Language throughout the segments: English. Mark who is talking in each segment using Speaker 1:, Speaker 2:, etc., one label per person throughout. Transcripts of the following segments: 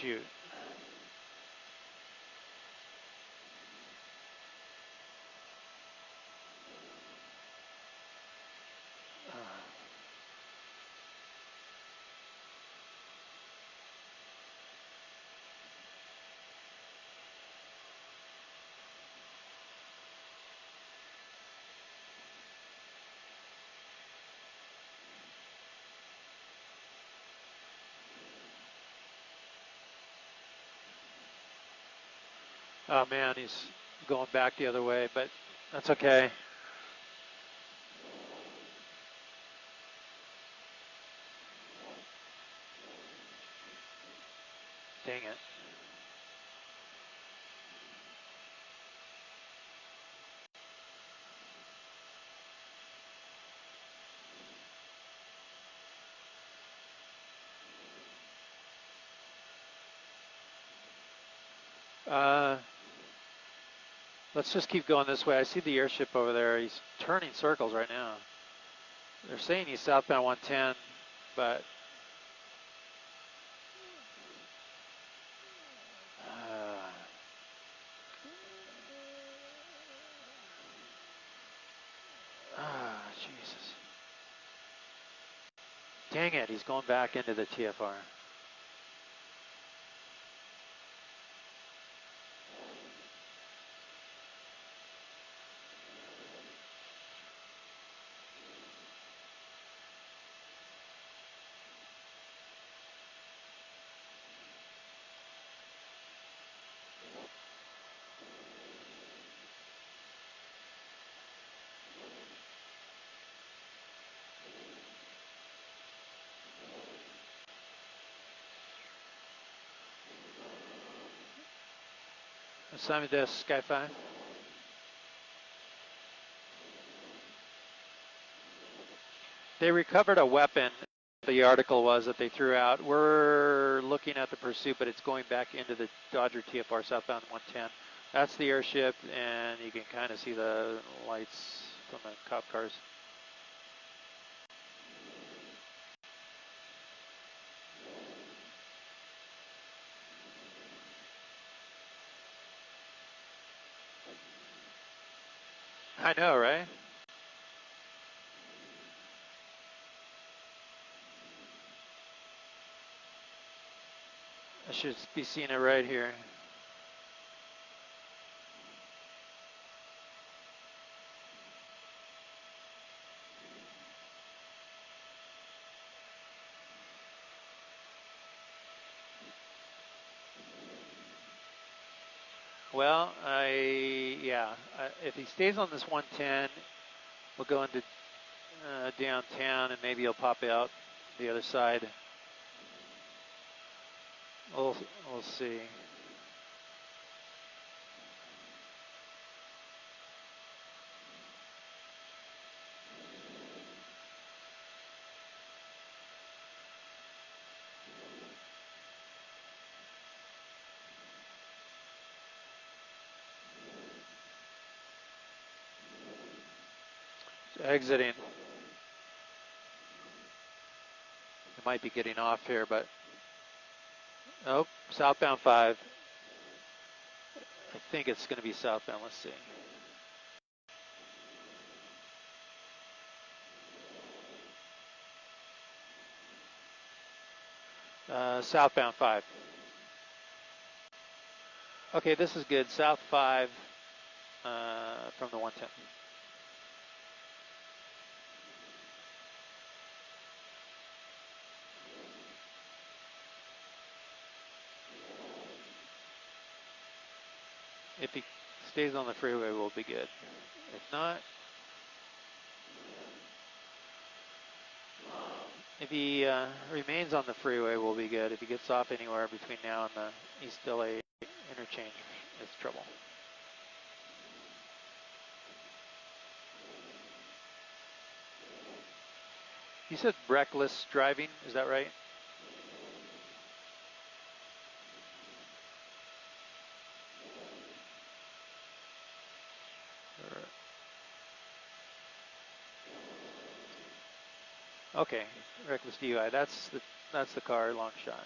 Speaker 1: shoot. Oh man, he's going back the other way, but that's okay. Dang it. Let's just keep going this way. I see the airship over there. He's turning circles right now. They're saying he's southbound 110, but Jesus. Dang it, he's going back into the TFR. Assignment desk, Sky 5. They recovered a weapon. The article was that they threw out. We're looking at the pursuit, but it's going back into the Dodger TFR southbound 110. That's the airship, and you can kind of see the lights from the cop cars. I know, right? I should be seeing it right here. Well, if he stays on this 110, we'll go into downtown and maybe he'll pop out the other side. We'll see. Exiting. It might be getting off here, but oh, southbound 5. I think it's going to be southbound. Let's see. Southbound 5. Okay, this is good. South 5 from the 110. If he stays on the freeway, we'll be good. If not, if he remains on the freeway, we'll be good. If he gets off anywhere between now and the East LA interchange, it's trouble. You said reckless driving, is that right? Okay, reckless DUI. That's the car, long shot.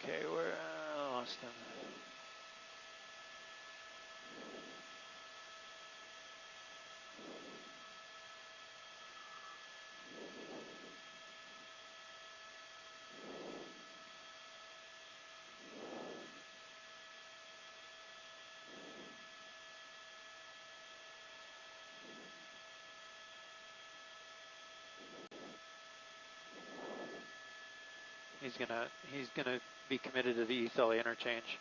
Speaker 1: Okay, we're lost him. He's gonna be committed to the East LA interchange.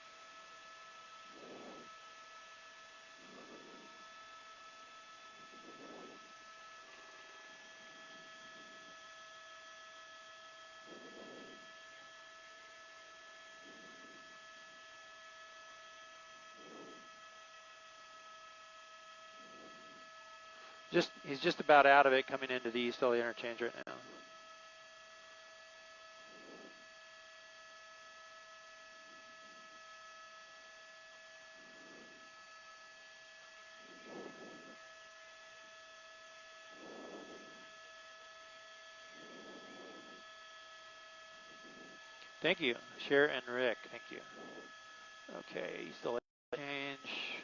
Speaker 1: He's just about out of it coming into the East LA interchange right now. Thank you, Cher and Rick. Thank you. Okay, East LA interchange.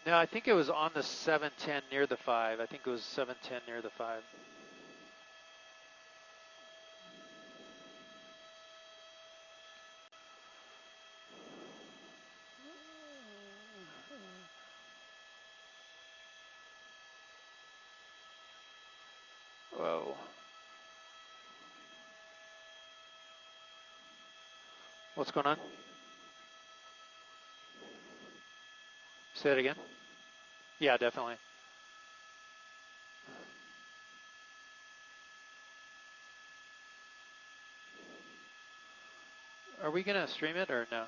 Speaker 1: No, I think it was on the 710 near the 5. I think it was 710 near the 5. Whoa. What's going on? Say it again. Yeah, definitely. Are we gonna stream it or no?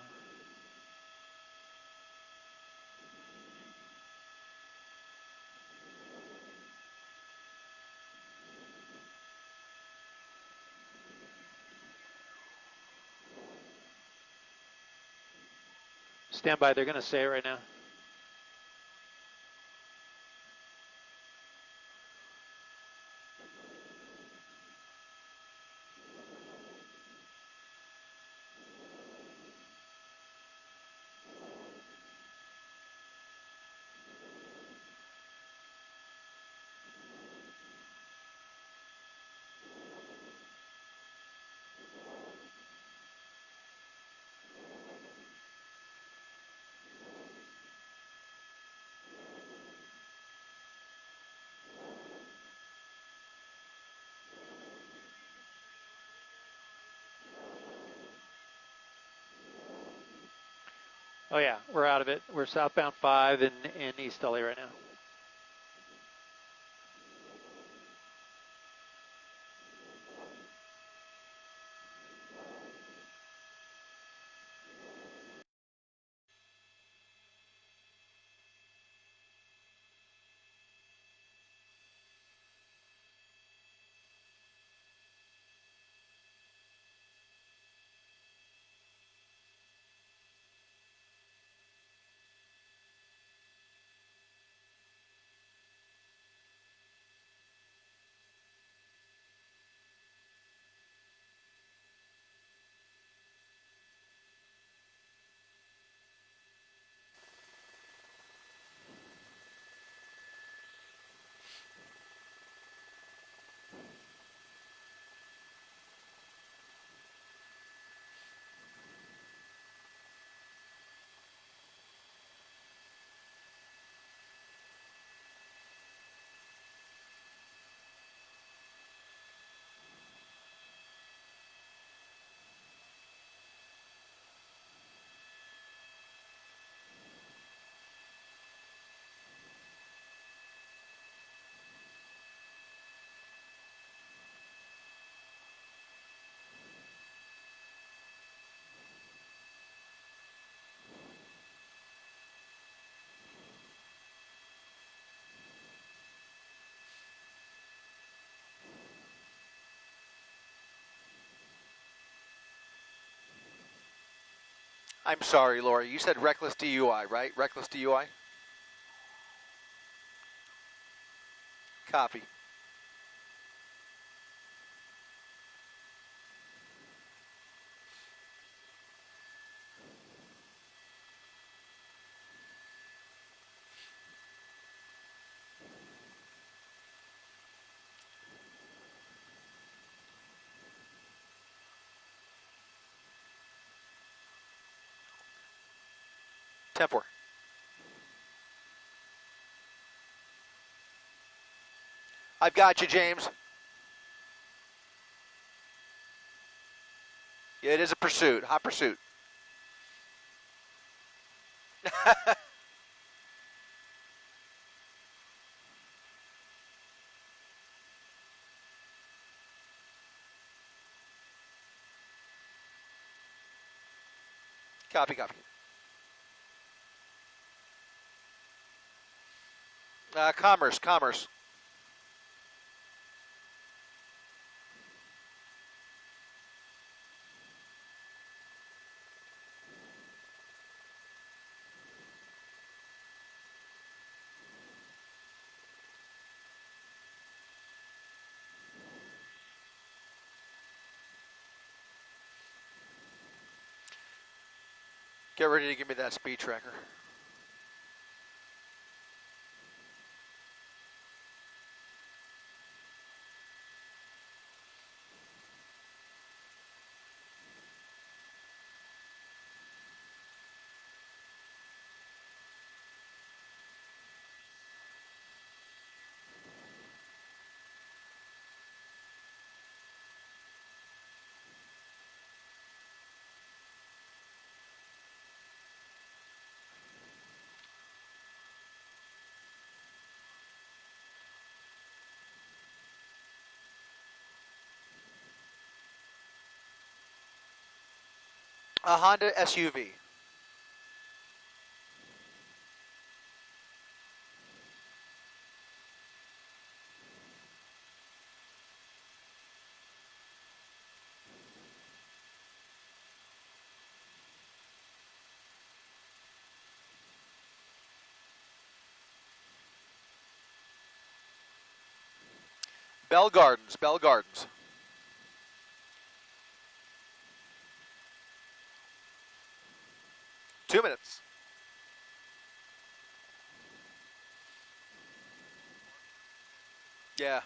Speaker 1: Stand by. They're gonna say it right now. Oh yeah, we're out of it. We're southbound 5 in East LA right now.
Speaker 2: I'm sorry, Lori. You said reckless DUI, right? Reckless DUI? Copy. Tempor. I've got you, James. Yeah, it is a pursuit, hot pursuit. Copy, copy. Commerce. Get ready to give me that speed tracker. A Honda SUV. Bell Gardens. 2 minutes. Yeah.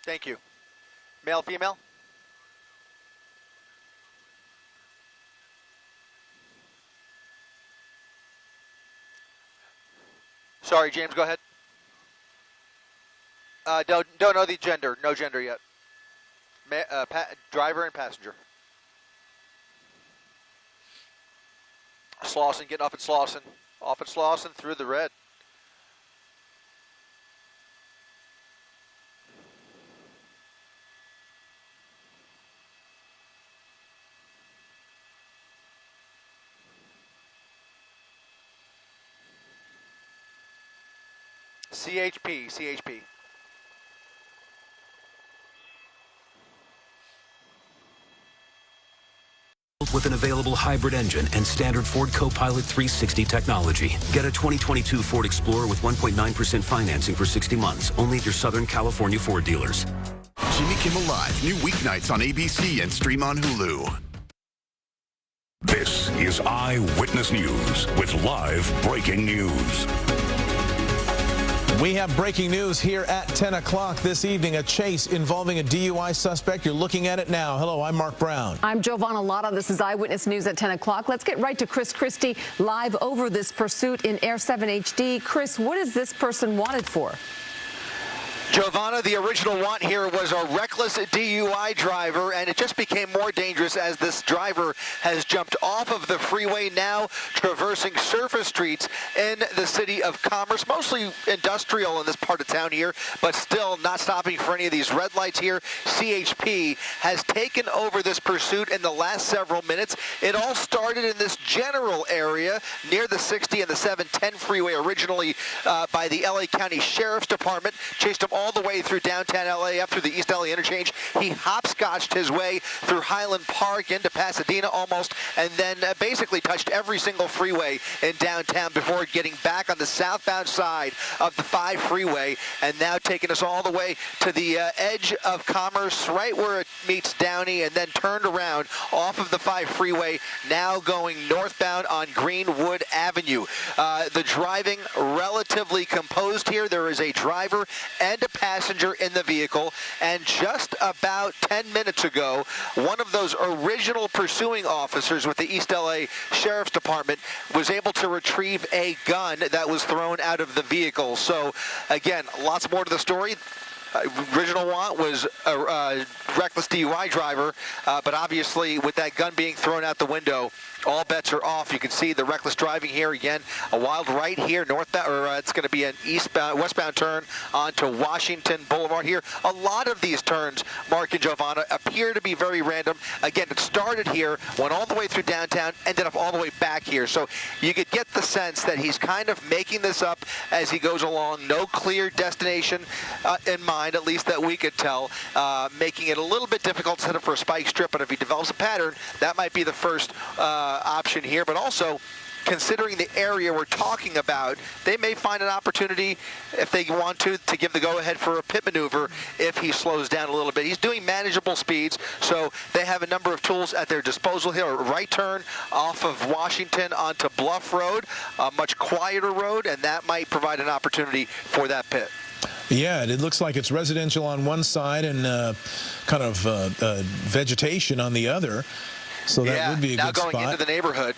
Speaker 2: Thank you. Male, female? Sorry, James, go ahead. Don't know the gender. No gender yet. Driver and passenger. Slauson, getting off at Slauson. Off at Slauson, through the red. CHP.
Speaker 3: With an available hybrid engine and standard Ford Copilot 360 technology. Get a 2022 Ford Explorer with 1.9% financing for 60 months, only at your Southern California Ford dealers.
Speaker 4: Jimmy Kimmel Live, new weeknights on ABC and stream on Hulu.
Speaker 5: This is Eyewitness News with live breaking news. We have breaking news here at 10 o'clock this evening. A chase involving a DUI suspect. You're looking at it now. Hello, I'm Mark Brown.
Speaker 6: I'm Giovanna Lotta. This is Eyewitness News at 10 o'clock. Let's get right to Chris Christie live over this pursuit in Air 7 HD. Chris, what is this person wanted for?
Speaker 2: Giovanna, the original want here was a reckless DUI driver, and it just became more dangerous as this driver has jumped off of the freeway, now traversing surface streets in the city of Commerce, mostly industrial in this part of town here, but still not stopping for any of these red lights here. CHP has taken over this pursuit in the last several minutes. It all started in this general area near the 60 and the 710 freeway, originally by the LA County Sheriff's Department. Chased him all the way through downtown LA, up through the East LA interchange. He hopscotched his way through Highland Park into Pasadena almost, and then basically touched every single freeway in downtown before getting back on the southbound side of the 5 freeway, and now taking us all the way to the edge of Commerce, right where it meets Downey, and then turned around off of the 5 freeway, now going northbound on Greenwood Avenue. The driving relatively composed here. There is a driver and a passenger in the vehicle, and just about 10 minutes ago, one of those original pursuing officers with the East LA Sheriff's Department was able to retrieve a gun that was thrown out of the vehicle. So again, lots more to the story. Original want was a reckless DUI driver, but obviously with that gun being thrown out the window, all bets are off. You can see the reckless driving here again. A wild right here, northbound, or it's going to be an westbound turn onto Washington Boulevard here. A lot of these turns, Mark and Giovanna, appear to be very random. Again, it started here, went all the way through downtown, ended up all the way back here. So you could get the sense that he's kind of making this up as he goes along. No clear destination in mind, at least that we could tell, making it a little bit difficult to set up for a spike strip. But if he develops a pattern, that might be the first option here. But also, considering the area we're talking about, they may find an opportunity, if they want to give the go-ahead for a pit maneuver if he slows down a little bit. He's doing manageable speeds, so they have a number of tools at their disposal here. A right turn off of Washington onto Bluff Road, a much quieter road, and that might provide an opportunity for that pit.
Speaker 5: Yeah, it looks like it's residential on one side and kind of vegetation on the other. So that would be a good spot.
Speaker 2: Now going into the neighborhood.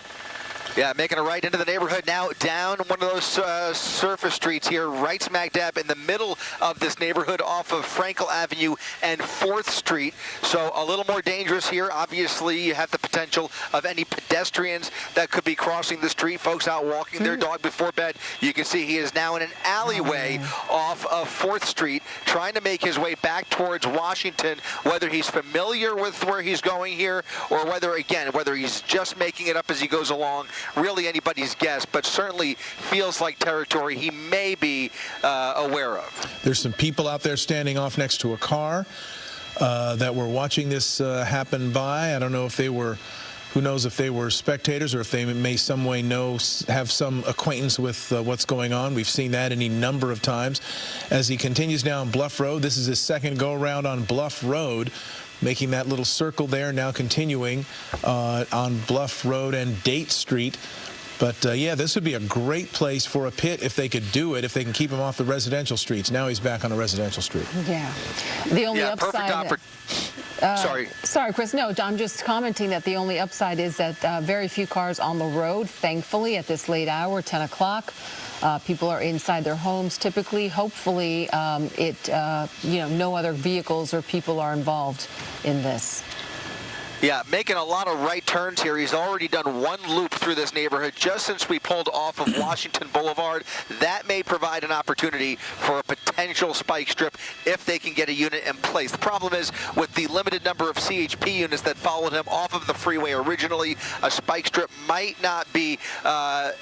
Speaker 2: Yeah, making a right into the neighborhood, now down one of those surface streets here, right smack dab in the middle of this neighborhood off of Frankel Avenue and 4th Street. So a little more dangerous here. Obviously, you have the potential of any pedestrians that could be crossing the street, folks out walking their dog before bed. You can see he is now in an alleyway off of 4th Street, trying to make his way back towards Washington. Whether he's familiar with where he's going here, or whether he's just making it up as he goes along, really anybody's guess, but certainly feels like territory he may be aware of.
Speaker 5: There's some people out there standing off next to a car that were watching this happen by. I don't know if they were, who knows if they were spectators or if they may some way have some acquaintance with what's going on. We've seen that any number of times. As he continues down Bluff Road, this is his second go-around on Bluff Road, making that little circle there, now continuing on Bluff Road and Date Street. But, yeah, this would be a great place for a pit if they could do it, if they can keep him off the residential streets. Now he's back on a residential street.
Speaker 6: Yeah. The only upside... Sorry, Chris. No, I'm just commenting that the only upside is that very few cars on the road, thankfully, at this late hour, 10 o'clock. People are inside their homes typically. Hopefully, no other vehicles or people are involved in this.
Speaker 2: Yeah, making a lot of right turns here. He's already done one loop through this neighborhood just since we pulled off of Washington Boulevard. That may provide an opportunity for a potential spike strip if they can get a unit in place. The problem is, with the limited number of CHP units that followed him off of the freeway originally, a spike strip might not be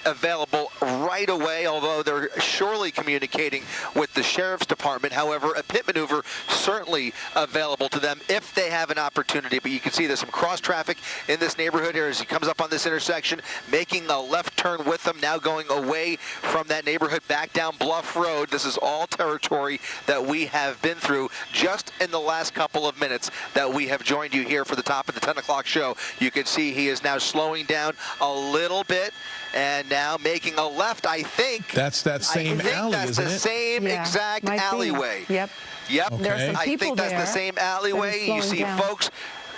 Speaker 2: available right away, although they're surely communicating with the Sheriff's Department. However, a pit maneuver certainly available to them if they have an opportunity. But you can see there's some cross traffic in this neighborhood here as he comes up on this intersection, making a left turn with them, now going away from that neighborhood back down Bluff Road. This is all territory that we have been through just in the last couple of minutes that we have joined you here for the top of the 10 o'clock show. You can see he is now slowing down a little bit and now making a left, I think.
Speaker 5: That's that same alley, isn't it?
Speaker 2: That's the same exact alleyway.
Speaker 6: Yep.
Speaker 2: Yep.
Speaker 6: Okay. There are some people
Speaker 2: I think that's the same alleyway. You see folks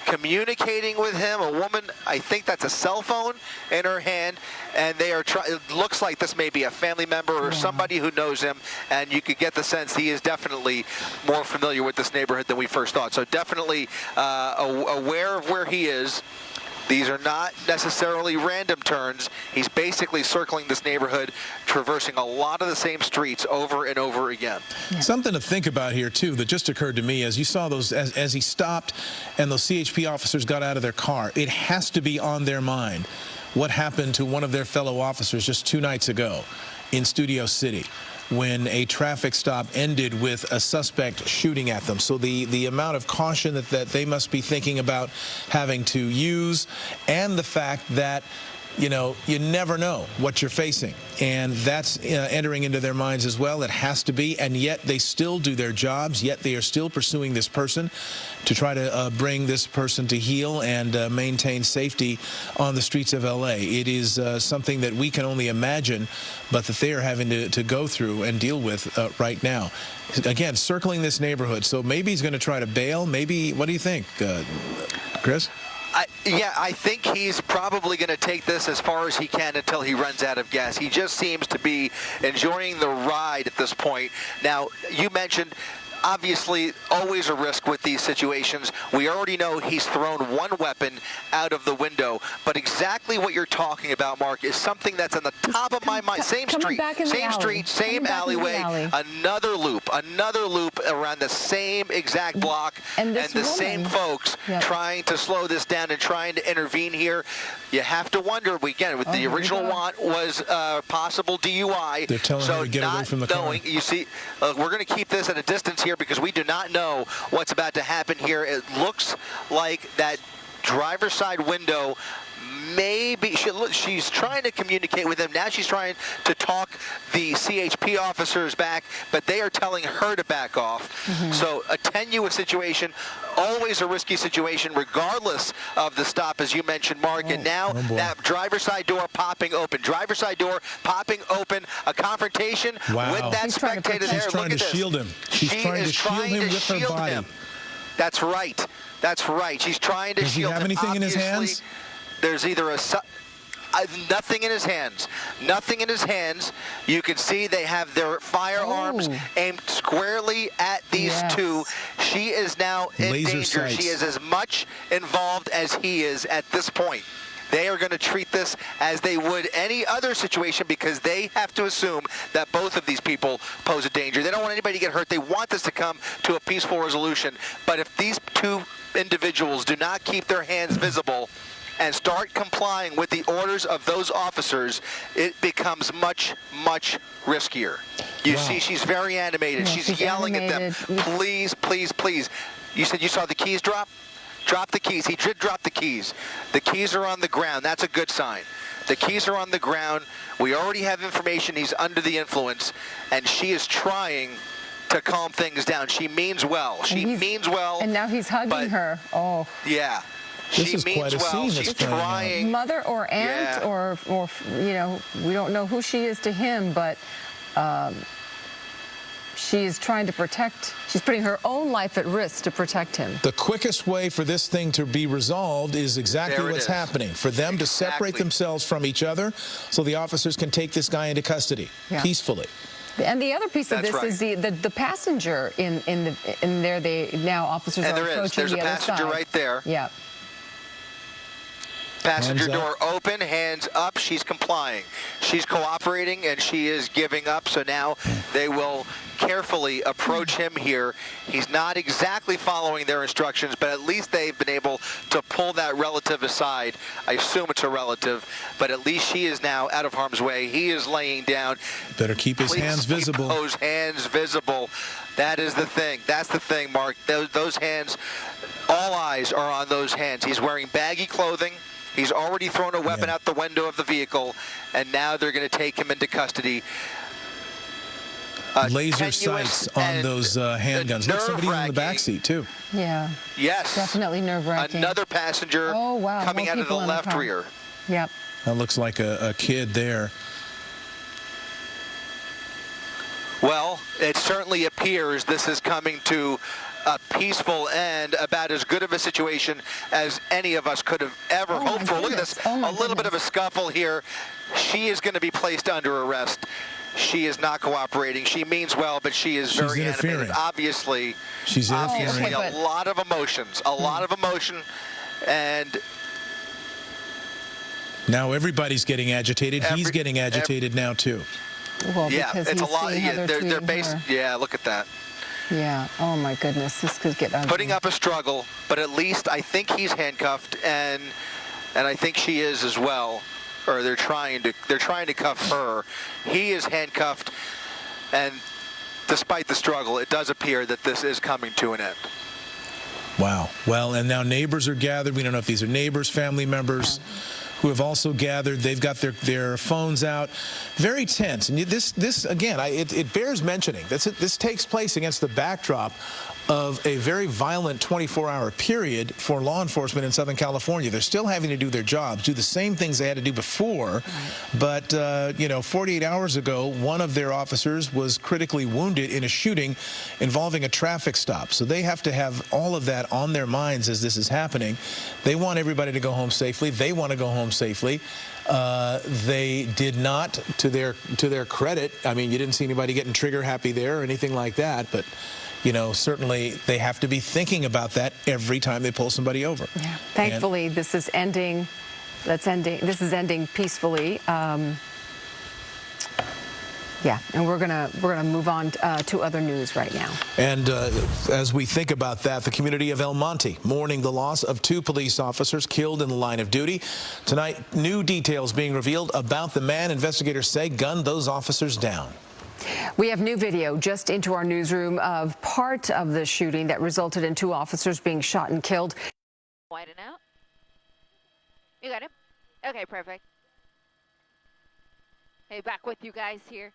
Speaker 2: communicating with him, a woman, I think that's a cell phone in her hand, and they are trying. It looks like this may be a family member or somebody who knows him, and you could get the sense he is definitely more familiar with this neighborhood than we first thought. So definitely aware of where he is. These are not necessarily random turns. He's basically circling this neighborhood, traversing a lot of the same streets over and over again.
Speaker 5: Yeah. Something to think about here, too, that just occurred to me as you saw those, as he stopped and those CHP officers got out of their car, it has to be on their mind what happened to one of their fellow officers just 2 nights ago in Studio City, when a traffic stop ended with a suspect shooting at them. So the amount of caution that they must be thinking about having to use, and the fact that, you know, you never know what you're facing. And that's entering into their minds as well. It has to be. And yet they still do their jobs, yet they are still pursuing this person to try to bring this person to heel and maintain safety on the streets of L.A. It is something that we can only imagine, but that they are having to go through and deal with right now. Again, circling this neighborhood. So maybe he's going to try to bail. Maybe, what do you think, Chris?
Speaker 2: Yeah, I think he's probably going to take this as far as he can until he runs out of gas. He just seems to be enjoying the ride at this point. Now, you mentioned, obviously, always a risk with these situations. We already know he's thrown one weapon out of the window, but exactly what you're talking about, Mark, is something that's on the top of my mind. Same street, same alleyway, another loop around the same exact block, and the same folks trying to slow this down and trying to intervene here. You have to wonder, again, with the original want was possible DUI.
Speaker 5: They're telling her to get away from the car.
Speaker 2: You see, we're going to keep this at a distance here because we do not know what's about to happen here. It looks like that driver's side window maybe she's trying to communicate with him. Now she's trying to talk the CHP officers back, but they are telling her to back off. So a tenuous situation, always a risky situation, regardless of the stop, as you mentioned, Mark. And now that driver's side door popping open. Driver's side door popping open. A confrontation with that spectator there.
Speaker 5: She's trying to shield him. She's trying to shield him with her body.
Speaker 2: That's right. That's right. She's trying to shield him.
Speaker 5: Does he have anything in his hands?
Speaker 2: There's either nothing in his hands. Nothing in his hands. You can see they have their firearms aimed squarely at these two. She is now in danger.
Speaker 5: Sights.
Speaker 2: She is as much involved as he is at this point. They are going to treat this as they would any other situation because they have to assume that both of these people pose a danger. They don't want anybody to get hurt. They want this to come to a peaceful resolution. But if these two individuals do not keep their hands visible and start complying with the orders of those officers, it becomes much, much riskier. You see, she's very animated. She's yelling at them, please, please, please. You said you saw the keys drop? Drop the keys. He did drop the keys. The keys are on the ground. That's a good sign. The keys are on the ground. We already have information he's under the influence, and she is trying to calm things down. She means well. She means well.
Speaker 6: And now he's hugging her. Oh.
Speaker 2: Yeah.
Speaker 5: This is quite a scene.
Speaker 2: She's trying.
Speaker 6: Mother or aunt or you know, we don't know who she is to him, but she is trying to protect. She's putting her own life at risk to protect him.
Speaker 5: The quickest way for this thing to be resolved is exactly what's happening. For them to separate themselves from each other so the officers can take this guy into custody peacefully.
Speaker 6: And the other piece of this is the passenger in there. Now officers are approaching the other side.
Speaker 2: There's a passenger right there.
Speaker 6: Yeah.
Speaker 2: Passenger door open, hands up. She's complying. She's cooperating, and she is giving up. So now they will carefully approach him here. He's not exactly following their instructions, but at least they've been able to pull that relative aside. I assume it's a relative, but at least she is now out of harm's way. He is laying down.
Speaker 5: Better keep his hands visible.
Speaker 2: Keep those hands visible. That is the thing. That's the thing, Mark. Those hands, all eyes are on those hands. He's wearing baggy clothing. He's already thrown a weapon out the window of the vehicle, and now they're going to take him into custody.
Speaker 5: Laser sights on those handguns. Look, somebody's in the back seat, too.
Speaker 6: Yeah.
Speaker 2: Yes.
Speaker 6: Definitely nerve-wracking.
Speaker 2: Another passenger coming out of the left rear.
Speaker 6: Yep.
Speaker 5: That looks like a kid there.
Speaker 2: Well, it certainly appears this is coming to a peaceful end, about as good of a situation as any of us could have ever hoped for. Look at this, a little bit of a scuffle here. She is going to be placed under arrest. She is not cooperating. She means well, but she is very animated. Obviously,
Speaker 5: she's
Speaker 2: obviously a lot of emotions, and
Speaker 5: now everybody's getting agitated. He's getting agitated now too.
Speaker 6: Well,
Speaker 2: yeah, it's a lot. Yeah, they're based. Yeah, look at that.
Speaker 6: Yeah. Oh my goodness, this could get ugly.
Speaker 2: Putting up a struggle, but at least I think he's handcuffed, and I think she is as well. Or they're trying to cuff her. He is handcuffed, and despite the struggle, it does appear that this is coming to an end.
Speaker 5: Wow. Well, and now neighbors are gathered. We don't know if these are neighbors, family members who have also gathered. They've got their phones out. Very tense. And this again, it bears mentioning. This takes place against the backdrop of a very violent 24-hour period for law enforcement in Southern California. They're still having to do their jobs, do the same things they had to do before. But, 48 hours ago, one of their officers was critically wounded in a shooting involving a traffic stop. So they have to have all of that on their minds as this is happening. They want everybody to go home safely. They want to go home safely. They did not, to their credit. I mean, you didn't see anybody getting trigger happy there or anything like that. But certainly they have to be thinking about that every time they pull somebody over.
Speaker 6: Yeah. Thankfully, this is ending. This is ending peacefully. Yeah, and we're gonna move on to other news right now.
Speaker 5: And as we think about that, the community of El Monte mourning the loss of 2 police officers killed in the line of duty. Tonight, new details being revealed about the man investigators say gunned those officers down.
Speaker 6: We have new video just into our newsroom of part of the shooting that resulted in 2 officers being shot and killed.
Speaker 7: Widen out. You got him? Okay, perfect. Hey, back with you guys here.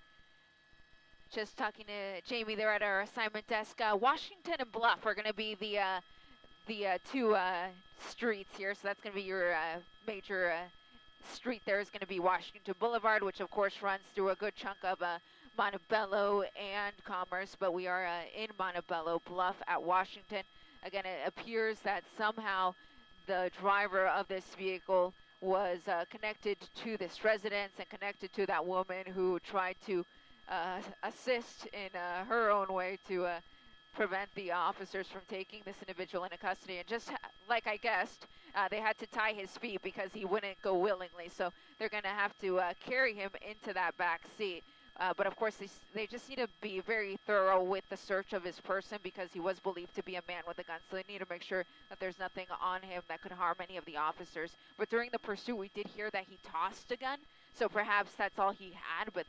Speaker 7: Just talking to Jamie there at our assignment desk. Washington and Bluff are going to be the 2 streets here. So that's going to be your major street. There is going to be Washington Boulevard, which of course runs through a good chunk of Montebello and Commerce, but we are in Montebello Bluff at Washington. Again, it appears that somehow the driver of this vehicle was connected to this residence and connected to that woman who tried to assist in her own way to prevent the officers from taking this individual into custody. And just like I guessed, they had to tie his feet because he wouldn't go willingly. So they're going to have to carry him into that back seat. But of course, they just need to be very thorough with the search of his person because he was believed to be a man with a gun. So they need to make sure that there's nothing on him that could harm any of the officers. But during the pursuit, we did hear that he tossed a gun. So perhaps that's all he had. But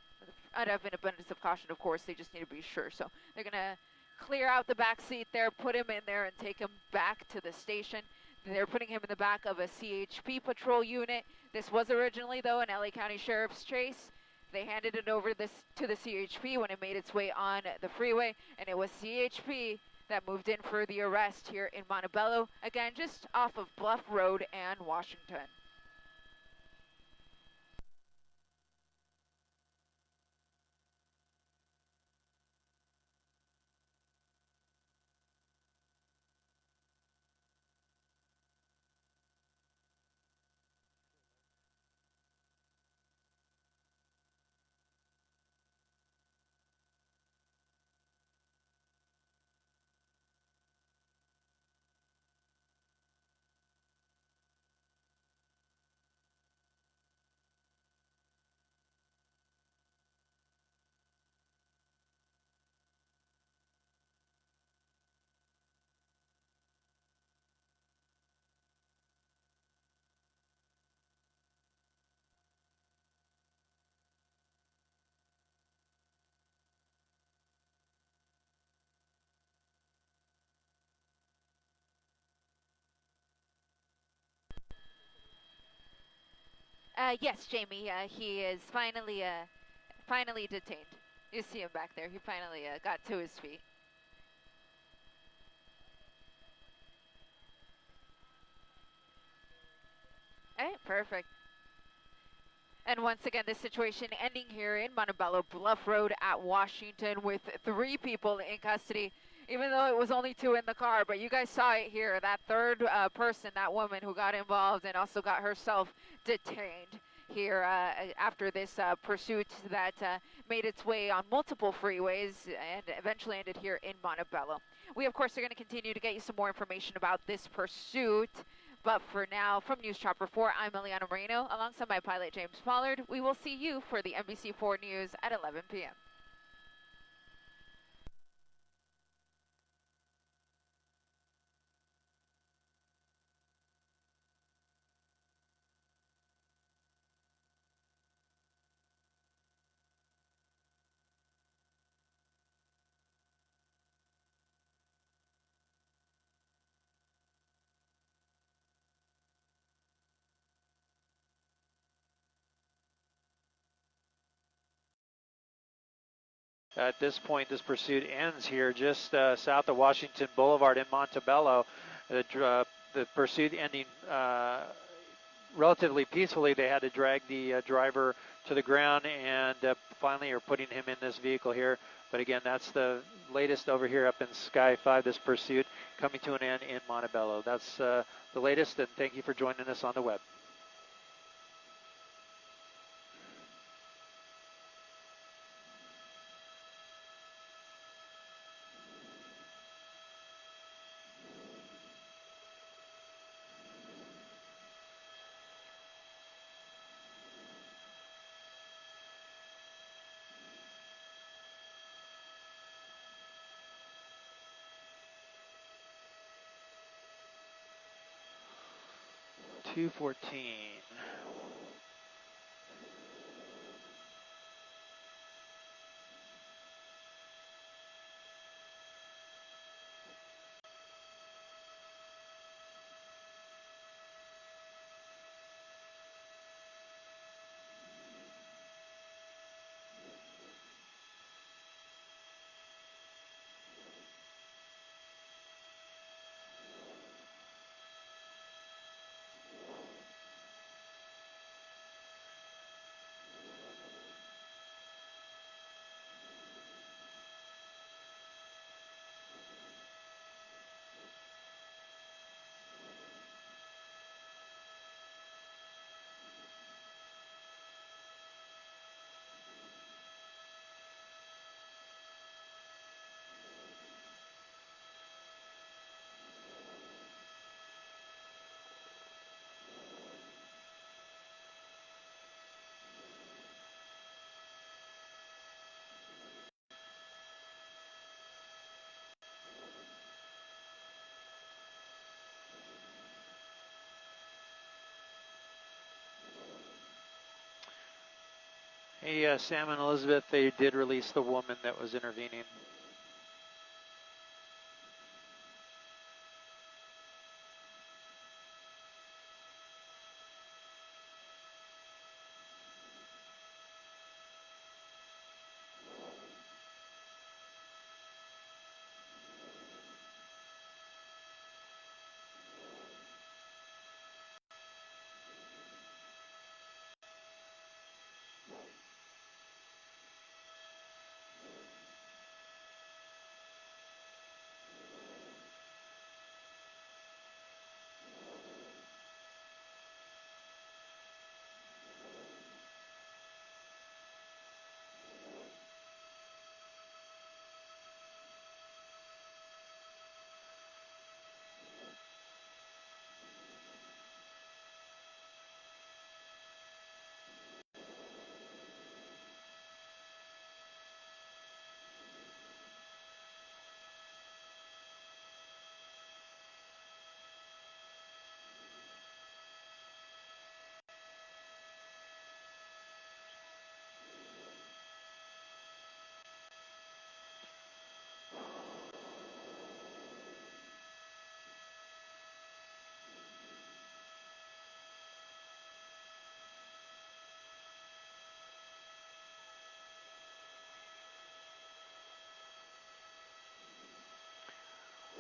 Speaker 7: out of an abundance of caution, of course, they just need to be sure. So they're going to clear out the back seat there, put him in there, and take him back to the station. They're putting him in the back of a CHP patrol unit. This was originally, though, an LA County Sheriff's chase. They handed it over to the CHP when it made its way on the freeway, and it was CHP that moved in for the arrest here in Montebello, again, just off of Bluff Road and Washington. Yes, Jamie, he is finally detained. You see him back there. He finally got to his feet. All right, perfect. And once again, this situation ending here in Montebello Bluff Road at Washington with 3 people in custody, even though it was only 2 in the car. But you guys saw it here, that third person, that woman who got involved and also got herself detained here after this pursuit that made its way on multiple freeways and eventually ended here in Montebello. We, of course, are going to continue to get you some more information about this pursuit. But for now, from News Chopper 4, I'm Eliana Moreno, alongside my pilot, James Pollard. We will see you for the NBC4 News at 11 p.m.
Speaker 1: At this point, this pursuit ends here just south of Washington Boulevard in Montebello. The pursuit ending relatively peacefully. They had to drag the driver to the ground and finally are putting him in this vehicle here. But again, that's the latest over here up in Sky 5, this pursuit coming to an end in Montebello. That's the latest, and thank you for joining us on the web. .214. Hey, Sam and Elizabeth, they did release the woman that was intervening.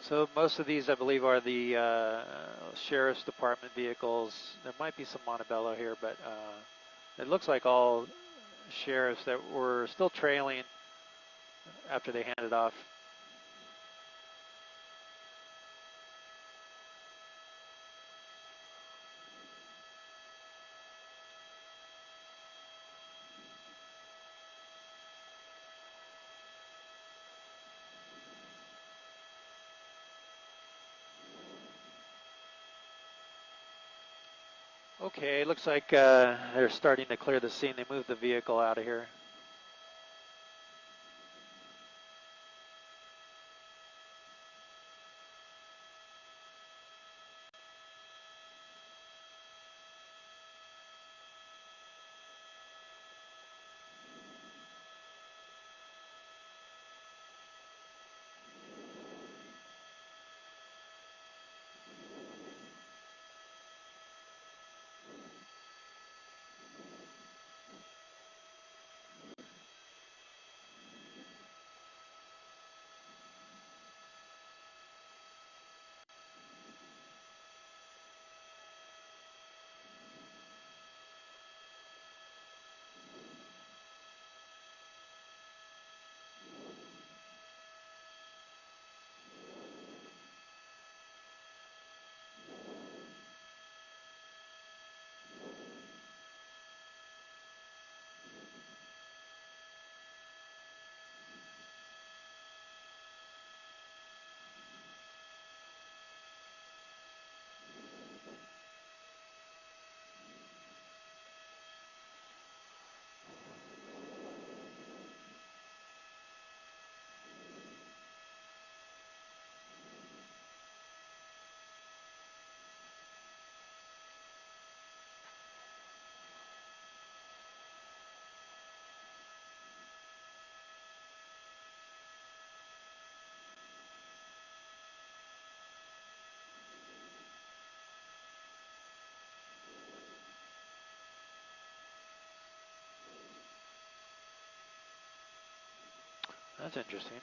Speaker 1: So most of these, I believe, are the Sheriff's Department vehicles. There might be some Montebello here, but It looks like all sheriffs that were still trailing after they handed off. Okay, looks like they're starting to clear the scene. They moved the vehicle out of here. That's interesting.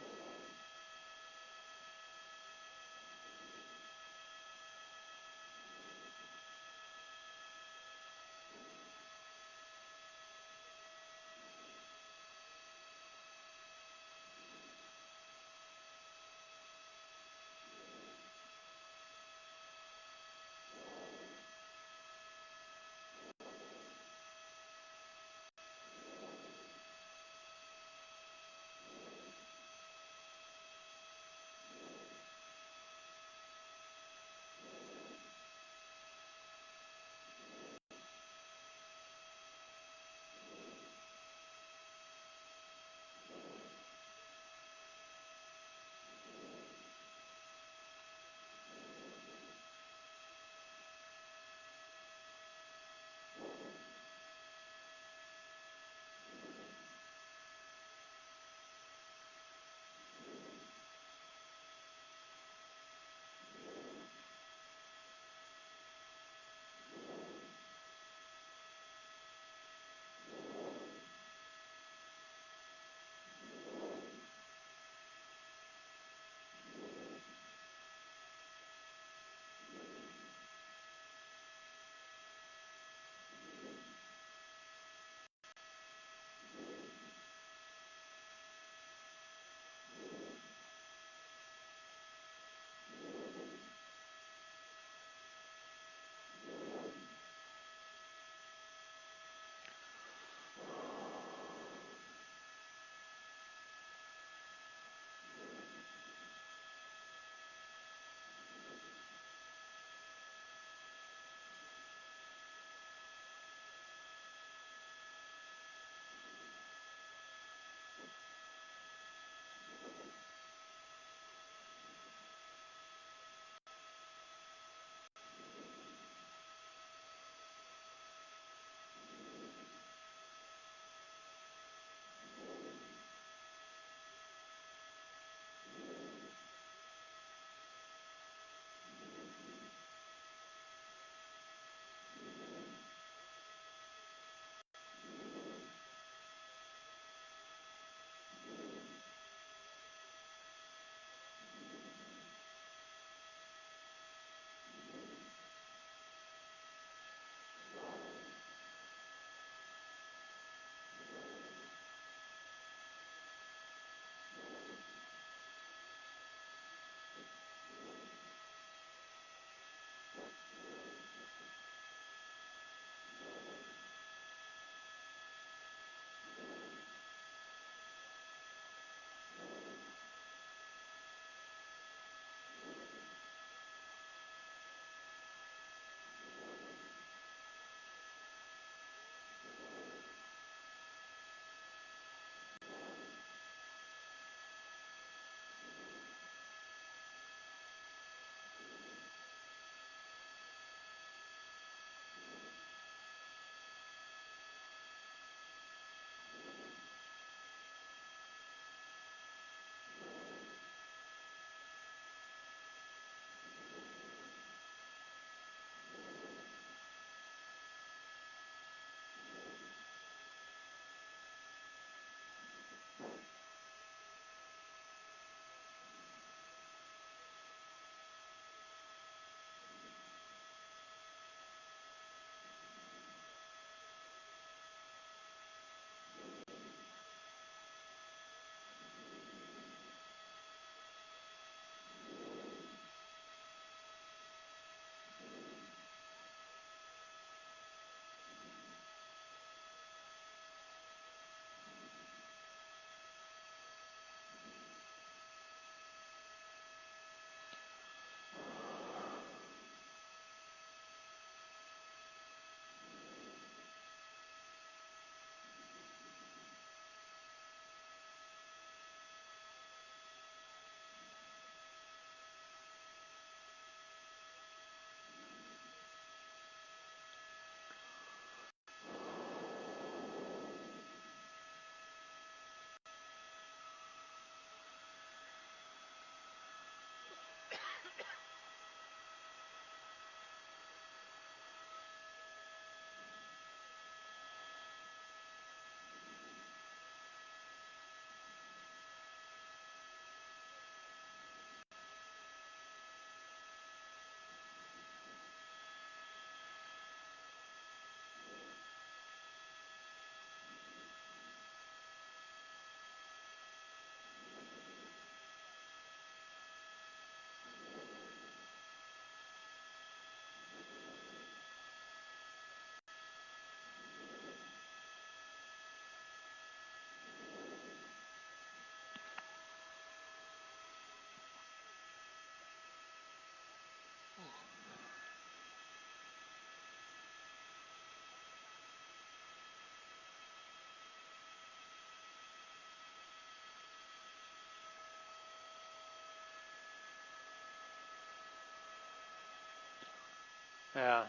Speaker 1: Yeah.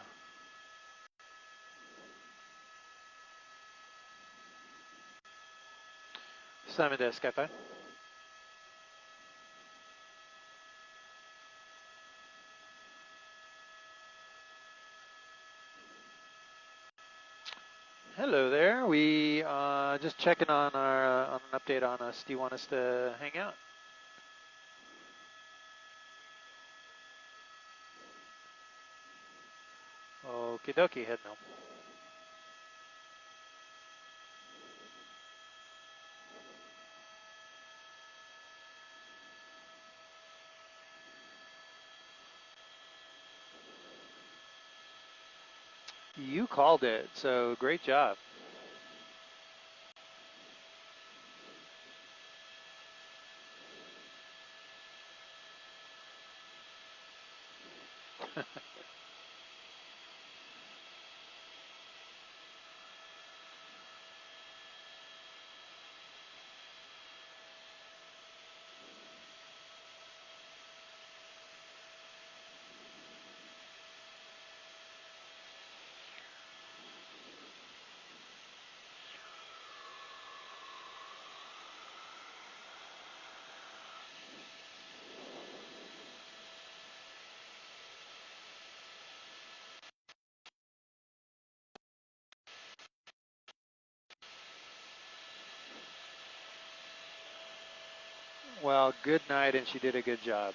Speaker 1: Simon Desk, Skype. Hello there. We just checking on our on an update on us. Do you want us to hang out? Okie dokie, heading home. You called it, so great job. Well, good night, and she did a good job.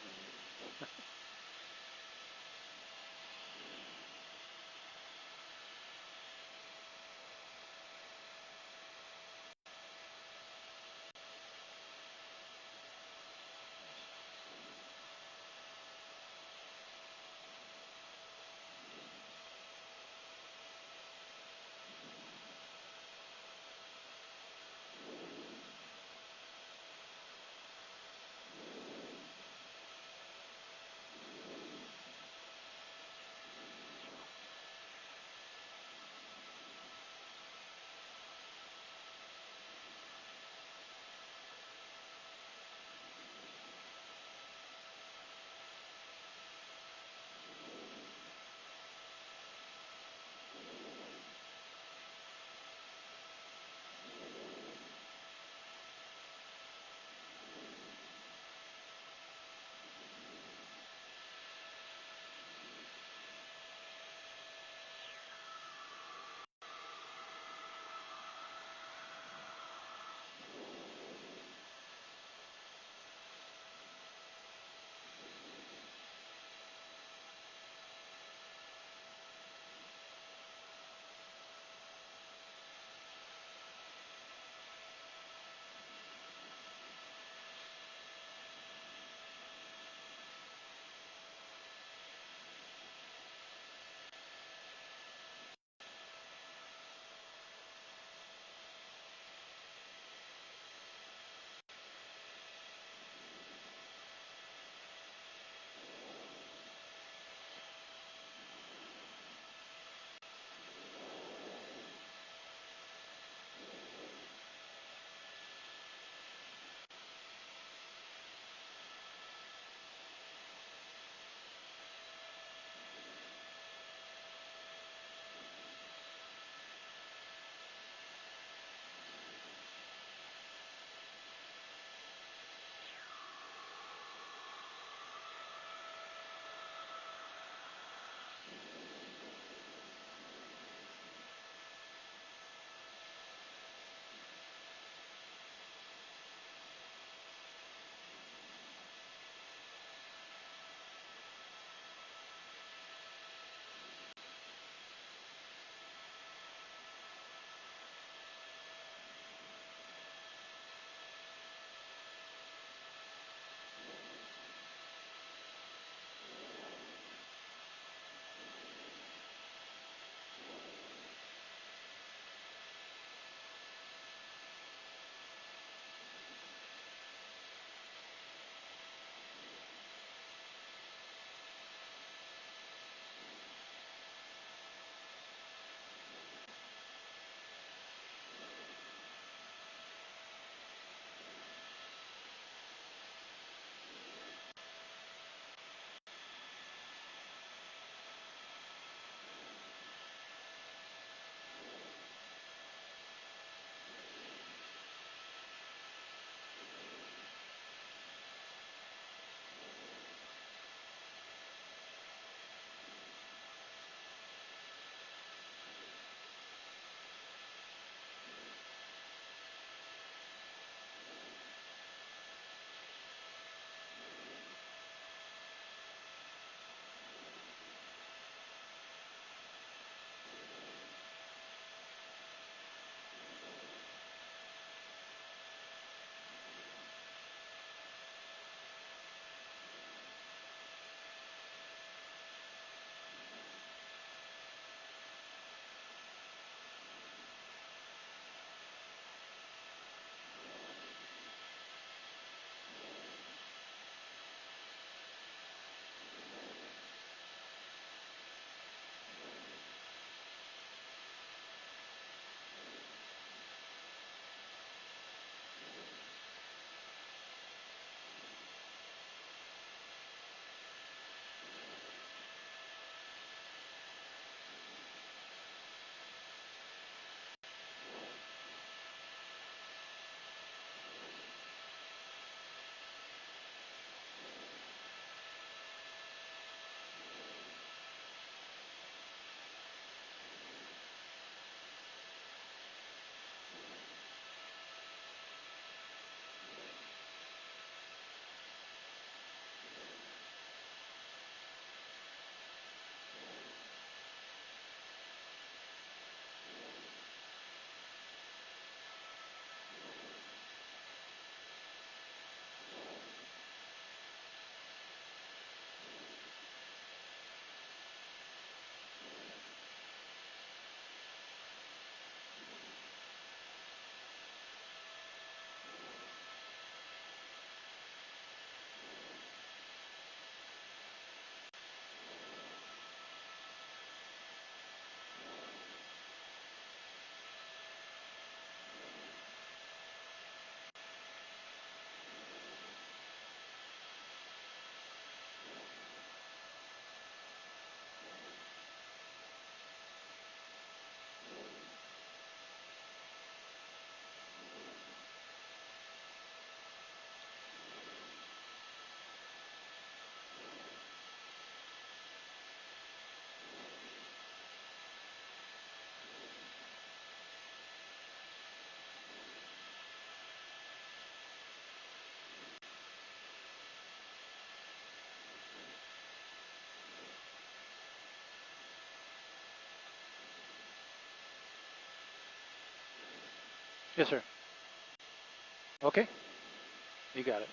Speaker 1: Yes, sir. Okay. You got it.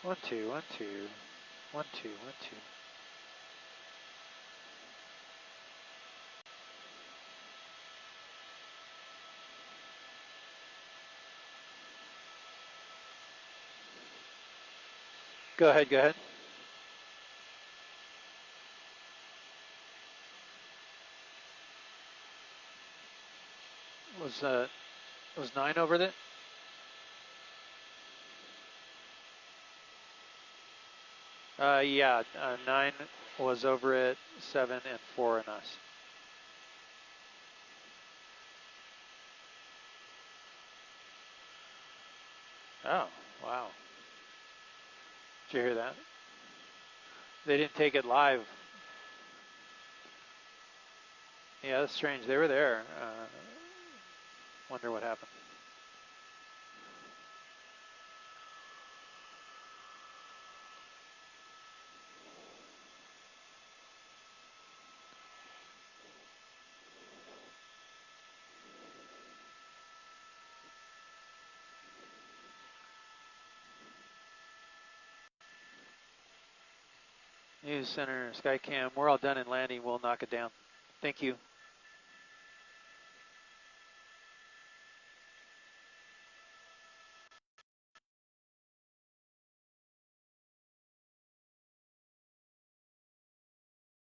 Speaker 1: One, two, one, two. 1, 2, 1, 2. Go ahead, go ahead. Was 9 over it? Yeah, 9 was over it, 7 and 4 in us. Oh, wow. Did you hear that? They didn't take it live. Yeah, that's strange. They were there. Wonder what happened. News Center, Skycam, we're all done in landing. We'll knock it down. Thank you.